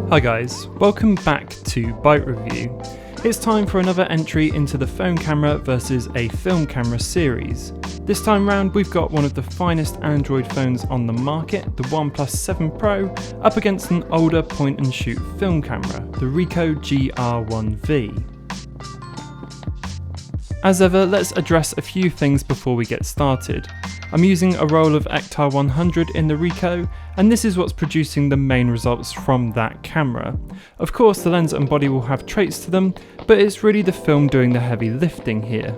Hi guys, welcome back to Byte Review. It's time for another entry into the phone camera versus a film camera series. This time round we've got one of the finest Android phones on the market, the OnePlus 7 Pro, up against an older point and shoot film camera, the Ricoh GR1v. As ever, let's address a few things before we get started. I'm using a roll of Ektar 100 in the Ricoh, and this is what's producing the main results from that camera. Of course, the lens and body will have traits to them, but it's really the film doing the heavy lifting here.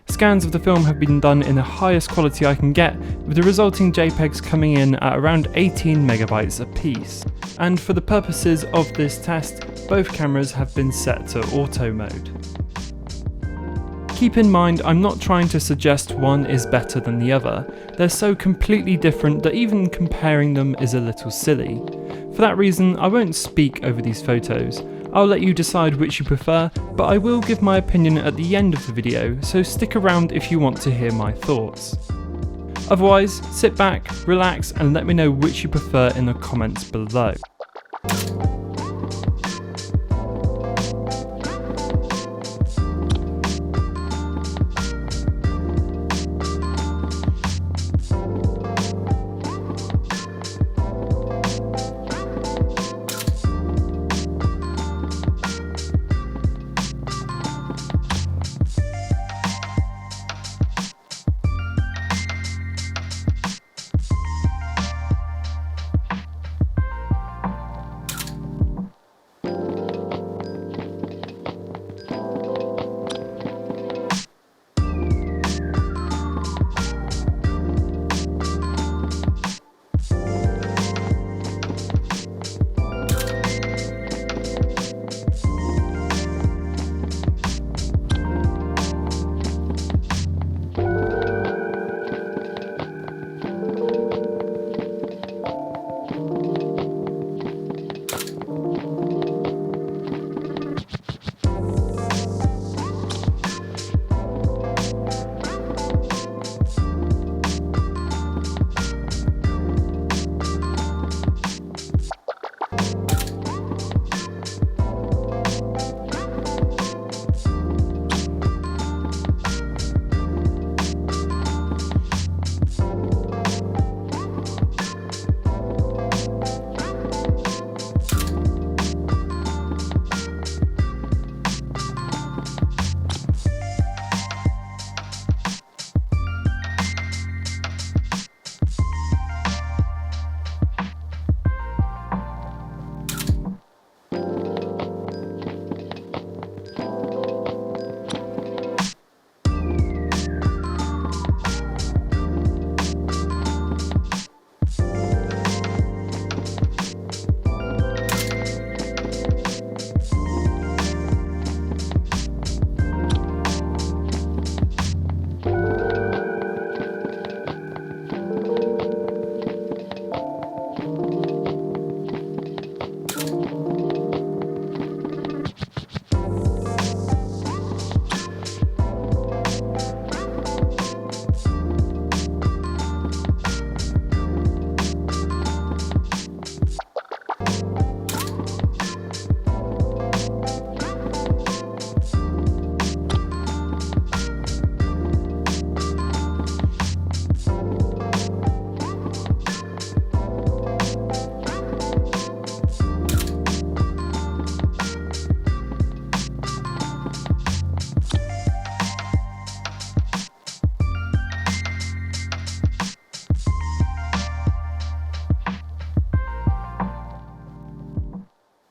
Scans of the film have been done in the highest quality I can get, with the resulting JPEGs coming in at around 18 megabytes apiece. And for the purposes of this test, both cameras have been set to auto mode. Keep in mind, I'm not trying to suggest one is better than the other. They're so completely different that even comparing them is a little silly. For that reason, I won't speak over these photos. I'll let you decide which you prefer, but I will give my opinion at the end of the video, so stick around if you want to hear my thoughts. Otherwise, sit back, relax, and let me know which you prefer in the comments below.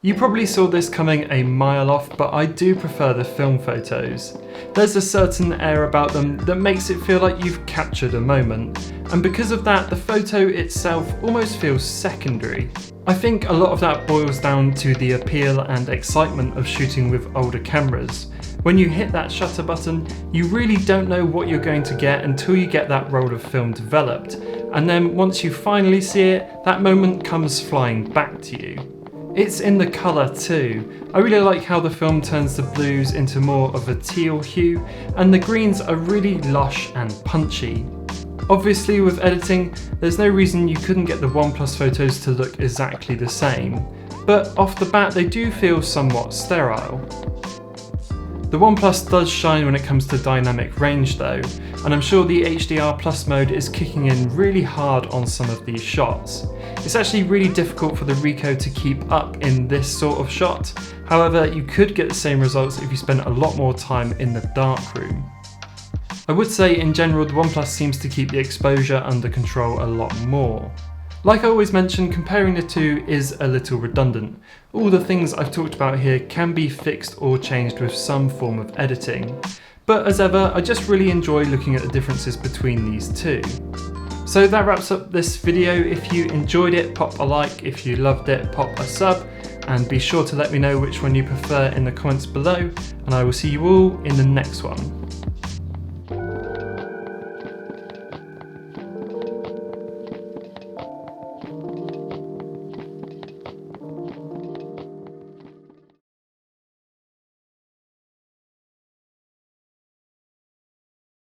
You probably saw this coming a mile off, but I do prefer the film photos. There's a certain air about them that makes it feel like you've captured a moment, and because of that, the photo itself almost feels secondary. I think a lot of that boils down to the appeal and excitement of shooting with older cameras. When you hit that shutter button, you really don't know what you're going to get until you get that roll of film developed, and then once you finally see it, that moment comes flying back to you. It's in the colour too. I really like how the film turns the blues into more of a teal hue, and the greens are really lush and punchy. Obviously with editing, there's no reason you couldn't get the OnePlus photos to look exactly the same, but off the bat they do feel somewhat sterile. The OnePlus does shine when it comes to dynamic range though, and I'm sure the HDR Plus mode is kicking in really hard on some of these shots. It's actually really difficult for the Ricoh to keep up in this sort of shot, however you could get the same results if you spent a lot more time in the darkroom. I would say in general the OnePlus seems to keep the exposure under control a lot more. Like I always mention, comparing the two is a little redundant. All the things I've talked about here can be fixed or changed with some form of editing. But as ever, I just really enjoy looking at the differences between these two. So that wraps up this video. If you enjoyed it, pop a like. If you loved it, pop a sub. And be sure to let me know which one you prefer in the comments below. And I will see you all in the next one.